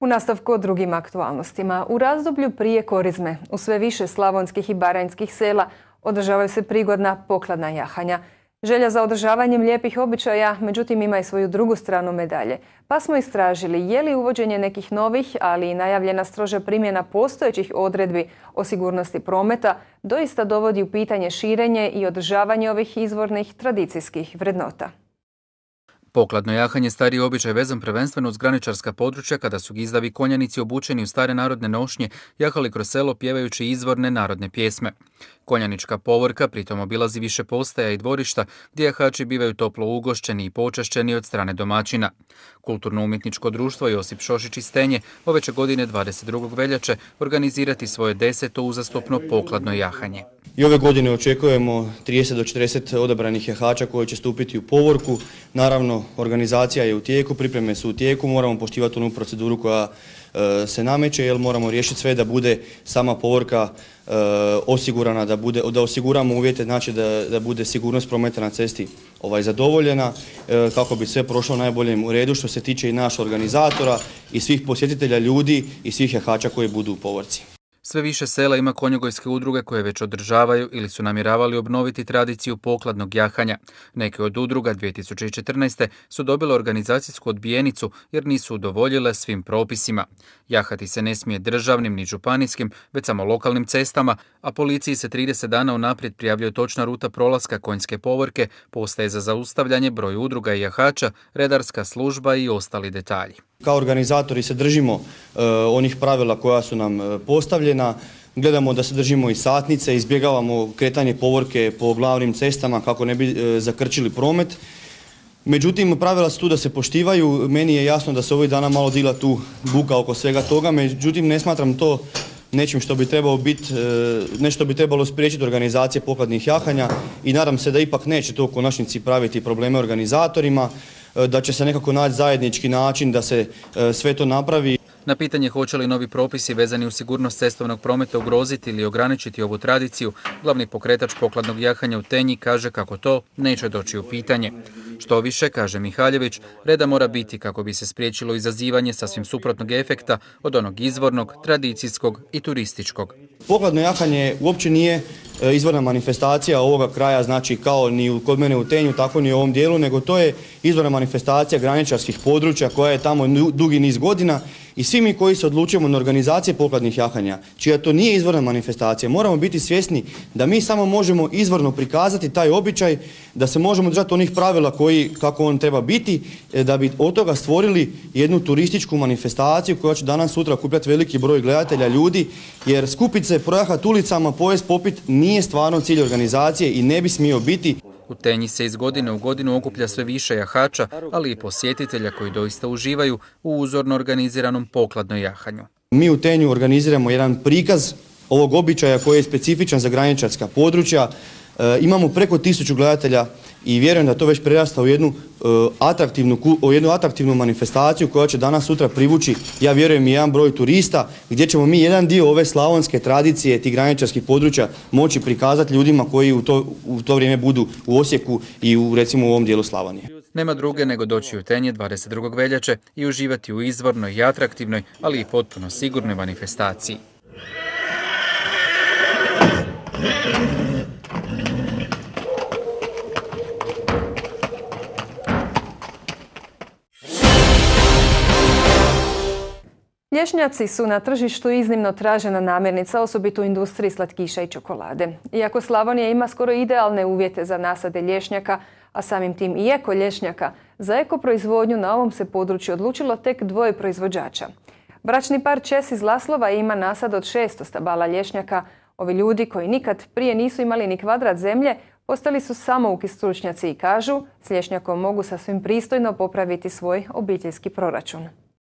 U nastavku o drugim aktualnostima. U razdoblju prije korizme u sve više slavonskih i baranjskih sela održavaju se prigodna pokladna jahanja. Želja za održavanjem lijepih običaja, međutim, ima i svoju drugu stranu medalje. Pa smo istražili je li uvođenje nekih novih, ali i najavljena stroža primjena postojećih odredbi o sigurnosti prometa doista dovodi u pitanje širenje i održavanje ovih izvornih tradicijskih vrednota. Pokladno jahanje stariji običaj vezan prvenstveno uz graničarska područja kada su gizdavi konjanici obučeni u stare narodne nošnje jahali kroz selo pjevajući izvorne narodne pjesme. Konjanička povorka pritom obilazi više postaja i dvorišta gdje jahači bivaju toplo ugošćeni i počašćeni od strane domaćina. Kulturno-umjetničko društvo Josip Šošić iz Tenje ove će godine 22. veljače organizirati svoje 10. uzastopno pokladno jahanje. I ove godine očekujemo 30 do 40 odabranih jahača koji će stupiti u povorku. Naravno, organizacija je u tijeku, pripreme su u tijeku, moramo poštivati onu proceduru koja se nameće, jer moramo riješiti sve da bude sama povorka osigurana, da osiguramo uvjete, znači da bude sigurnost prometa na cesti zadovoljena, kako bi sve prošlo najboljem u redu što se tiče i naših organizatora i svih posjetitelja ljudi i svih jahača koji budu u povorci. Sve više sela ima konjogojske udruge koje već održavaju ili su namjeravali obnoviti tradiciju pokladnog jahanja. Neke od udruga 2014. su dobile organizacijsku odbijenicu jer nisu udovoljile svim propisima. Jahati se ne smije državnim ni županijskim, već samo lokalnim cestama, a policiji se 30 dana unaprijed prijavljuje točna ruta prolaska konjske povorke, postaje za zaustavljanje, broj udruga i jahača, redarska služba i ostali detalji. Kao organizatori se držimo onih pravila koja su nam postavljena, gledamo da se držimo i satnice, izbjegavamo kretanje povorke po glavnim cestama kako ne bi zakrčili promet. Međutim, pravila su tu da se poštivaju, meni je jasno da se ovih dana malo digla tu buka oko svega toga, međutim ne smatram to nečim što bi trebalo biti, nešto bi trebalo spriječiti organizacije pokladnih jahanja i nadam se da ipak neće to u konačnici praviti probleme organizatorima, da će se nekako naći zajednički način da se sve to napravi. Na pitanje hoće li novi propisi vezani u sigurnost cestovnog prometa ugroziti ili ograničiti ovu tradiciju, glavni pokretač pokladnog jahanja u Tenji kaže kako to neće doći u pitanje. Što više, kaže Mihaljević, reda mora biti kako bi se spriječilo izazivanje sasvim suprotnog efekta od onog izvornog, tradicijskog i turističkog. Pokladno jahanje uopće nije izvorna manifestacija ovoga kraja, znači kao ni kod mene u Tenju, tako ni u ovom dijelu, nego to je izvorna manifestacija graničarskih područja koja je tamo dugi niz godina i svi mi koji se odlučujemo na organizacije pokladnih jahanja, čija to nije izvorna manifestacija, moramo biti svjesni da mi samo možemo izvorno prikazati taj običaj, da se možemo držati onih pravila kako on treba biti, da bi od toga stvorili jednu turističku manifestaciju koja će danas sutra okupljati veliki broj gledatelja ljudi, jer skupit se, projahati ulicama, pojest, popit nije stvarno cilj organizacije i ne bi smio biti. U Tenji se iz godine u godinu okuplja sve više jahača, ali i posjetitelja koji doista uživaju u uzorno organiziranom pokladnom jahanju. Mi u Tenju organiziramo jedan prikaz ovog običaja koji je specifičan za graničarska područja. Imamo preko 1000 gledatelja i vjerujem da to već prerasta u jednu atraktivnu manifestaciju koja će danas sutra privući, ja vjerujem, i jedan broj turista, gdje ćemo mi jedan dio ove slavonske tradicije tih graničarskih područja moći prikazati ljudima koji u to vrijeme budu u Osijeku i recimo u ovom dijelu Slavonije. Nema druge nego doći u Tenje 22. veljače i uživati u izvornoj i atraktivnoj, ali i potpuno sigurnoj manifestaciji. Lješnjaci su na tržištu iznimno tražena namirnica, osobito u industriji slatkiša i čokolade. Iako Slavonija ima skoro idealne uvjete za nasade lješnjaka, a samim tim i eko lješnjaka, za eko proizvodnju na ovom se području odlučilo tek 2 proizvođača. Bračni par Čes iz Laslova ima nasad od 600 stabala lješnjaka. Ovi ljudi koji nikad prije nisu imali ni kvadrat zemlje, postali su samouki stručnjaci i kažu, s lješnjakom mogu sasvim pristojno popraviti svoj obiteljski proračun.